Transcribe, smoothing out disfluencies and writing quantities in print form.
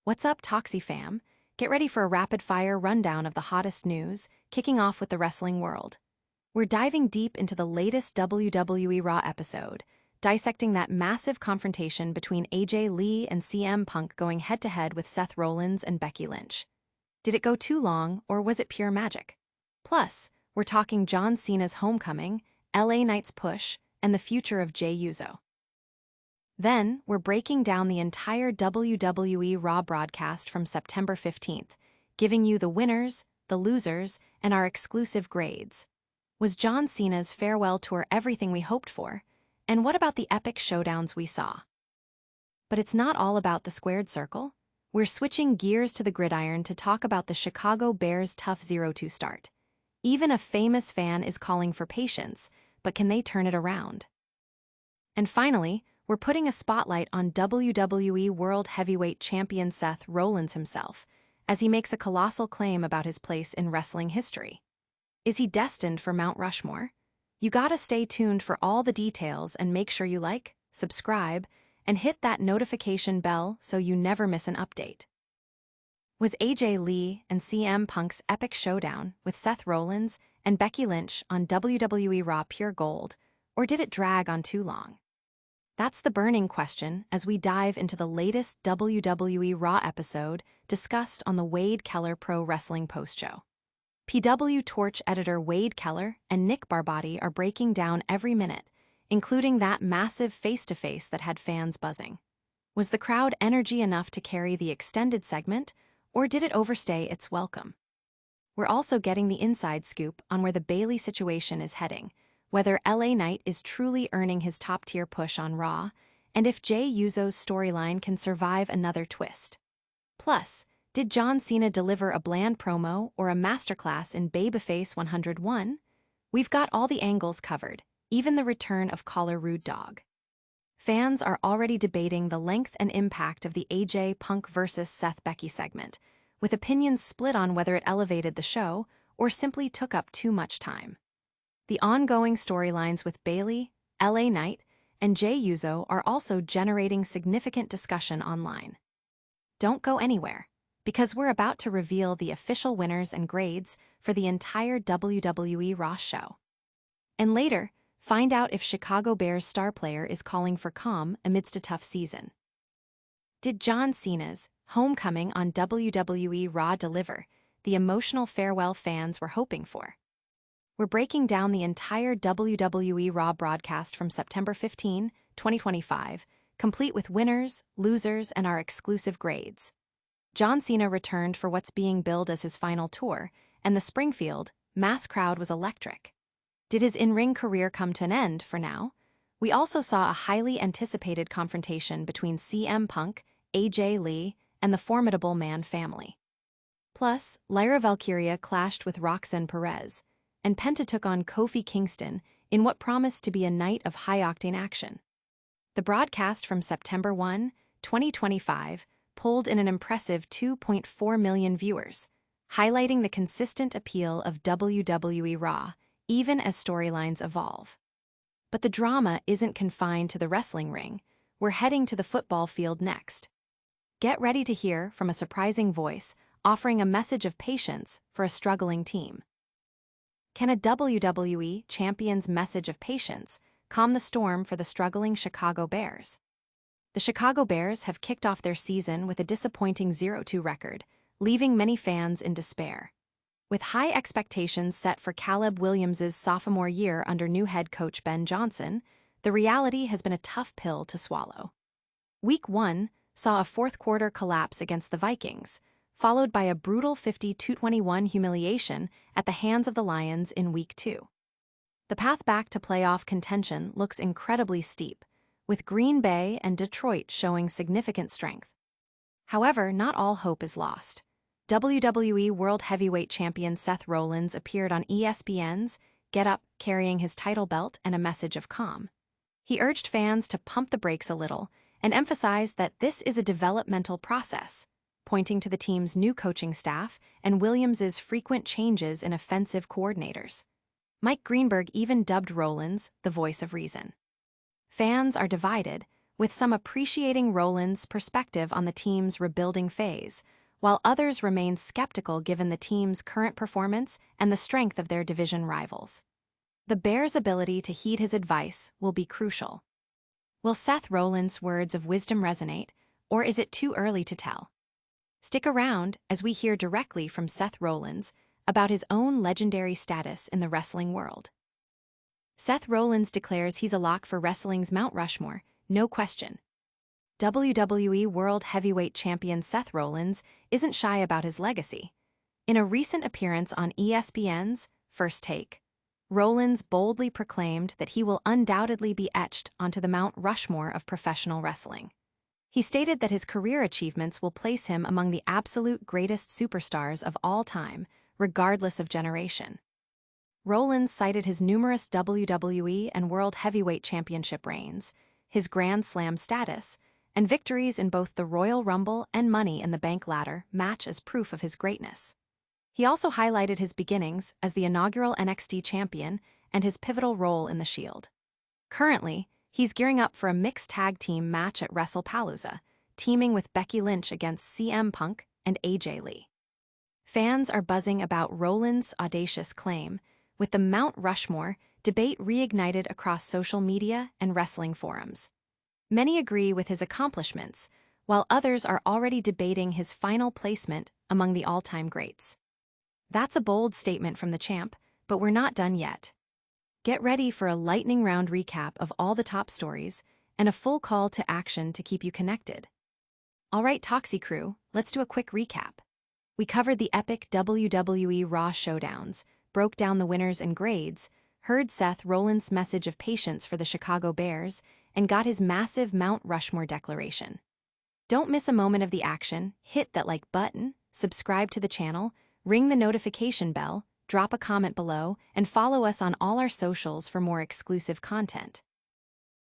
What's up, Toxie fam? Get ready for a rapid-fire rundown of the hottest news, kicking off with the wrestling world. We're diving deep into the latest WWE Raw episode, dissecting that massive confrontation between AJ Lee and CM Punk going head-to-head with Seth Rollins and Becky Lynch. Did it go too long, or was it pure magic? Plus, we're talking John Cena's homecoming, LA Knight's push, and the future of Jey Uso. Then, we're breaking down the entire WWE Raw broadcast from September 15th, giving you the winners, the losers, and our exclusive grades. Was John Cena's farewell tour everything we hoped for? And what about the epic showdowns we saw? But it's not all about the squared circle. We're switching gears to the gridiron to talk about the Chicago Bears' tough 0-2 start. Even a famous fan is calling for patience, but can they turn it around? And finally, we're putting a spotlight on WWE World Heavyweight Champion Seth Rollins himself, as he makes a colossal claim about his place in wrestling history. Is he destined for Mount Rushmore? You gotta stay tuned for all the details and make sure you like, subscribe, and hit that notification bell so you never miss an update. Was AJ Lee and CM Punk's epic showdown with Seth Rollins and Becky Lynch on WWE Raw pure gold, or did it drag on too long? That's the burning question as we dive into the latest WWE Raw episode discussed on the Wade Keller Pro Wrestling post-show. PW Torch editor Wade Keller and Nick Barbotti are breaking down every minute, including that massive face-to-face that had fans buzzing. Was the crowd energy enough to carry the extended segment, or did it overstay its welcome? We're also getting the inside scoop on where the Bayley situation is heading, whether LA Knight is truly earning his top-tier push on Raw, and if Jey Uso's storyline can survive another twist. Plus, did John Cena deliver a bland promo or a masterclass in Babyface 101? We've got all the angles covered, even the return of caller Rude Dog. Fans are already debating the length and impact of the AJ Punk vs. Seth Becky segment, with opinions split on whether it elevated the show or simply took up too much time. The ongoing storylines with Bayley, LA Knight, and Jey Uso are also generating significant discussion online. Don't go anywhere, because we're about to reveal the official winners and grades for the entire WWE Raw show. And later, find out if Chicago Bears star player is calling for calm amidst a tough season. Did John Cena's homecoming on WWE Raw deliver the emotional farewell fans were hoping for? We're breaking down the entire WWE Raw broadcast from September 15, 2025, complete with winners, losers, and our exclusive grades. John Cena returned for what's being billed as his final tour, and the Springfield mass crowd was electric. Did his in-ring career come to an end for now? We also saw a highly anticipated confrontation between CM Punk, AJ Lee, and the Formidable Man family. Plus, Lyra Valkyria clashed with Roxanne Perez, and Penta took on Kofi Kingston in what promised to be a night of high-octane action. The broadcast from September 1, 2025, pulled in an impressive 2.4 million viewers, highlighting the consistent appeal of WWE Raw, even as storylines evolve. But the drama isn't confined to the wrestling ring. We're heading to the football field next. Get ready to hear from a surprising voice offering a message of patience for a struggling team. Can a WWE Champion's message of patience calm the storm for the struggling Chicago Bears? The Chicago Bears have kicked off their season with a disappointing 0-2 record, leaving many fans in despair. With high expectations set for Caleb Williams' sophomore year under new head coach Ben Johnson, the reality has been a tough pill to swallow. Week 1 saw a fourth-quarter collapse against the Vikings, followed by a brutal 50-21 humiliation at the hands of the Lions in Week 2. The path back to playoff contention looks incredibly steep, with Green Bay and Detroit showing significant strength. However, not all hope is lost. WWE World Heavyweight Champion Seth Rollins appeared on ESPN's Get Up carrying his title belt and a message of calm. He urged fans to pump the brakes a little and emphasized that this is a developmental process, pointing to the team's new coaching staff and Williams' frequent changes in offensive coordinators. Mike Greenberg even dubbed Rollins the voice of reason. Fans are divided, with some appreciating Rollins' perspective on the team's rebuilding phase, while others remain skeptical given the team's current performance and the strength of their division rivals. The Bears' ability to heed his advice will be crucial. Will Seth Rollins' words of wisdom resonate, or is it too early to tell? Stick around as we hear directly from Seth Rollins about his own legendary status in the wrestling world. Seth Rollins declares he's a lock for wrestling's Mount Rushmore, no question. WWE World Heavyweight Champion Seth Rollins isn't shy about his legacy. In a recent appearance on ESPN's First Take, Rollins boldly proclaimed that he will undoubtedly be etched onto the Mount Rushmore of professional wrestling. He stated that his career achievements will place him among the absolute greatest superstars of all time, regardless of generation. Rollins cited his numerous WWE and World Heavyweight Championship reigns, his Grand Slam status, and victories in both the Royal Rumble and Money in the Bank ladder match as proof of his greatness. He also highlighted his beginnings as the inaugural NXT champion and his pivotal role in the Shield. Currently, he's gearing up for a mixed tag team match at WrestlePalooza, teaming with Becky Lynch against CM Punk and AJ Lee. Fans are buzzing about Rollins' audacious claim, with the Mount Rushmore debate reignited across social media and wrestling forums. Many agree with his accomplishments, while others are already debating his final placement among the all-time greats. That's a bold statement from the champ, but we're not done yet. Get ready for a lightning round recap of all the top stories and a full call to action to keep you connected. All right, Toxie crew, let's do a quick recap. We covered the epic WWE Raw showdowns, broke down the winners and grades, heard Seth Rollins' message of patience for the Chicago Bears, and got his massive Mount Rushmore declaration. Don't miss a moment of the action, hit that like button, subscribe to the channel, ring the notification bell, drop a comment below, and follow us on all our socials for more exclusive content.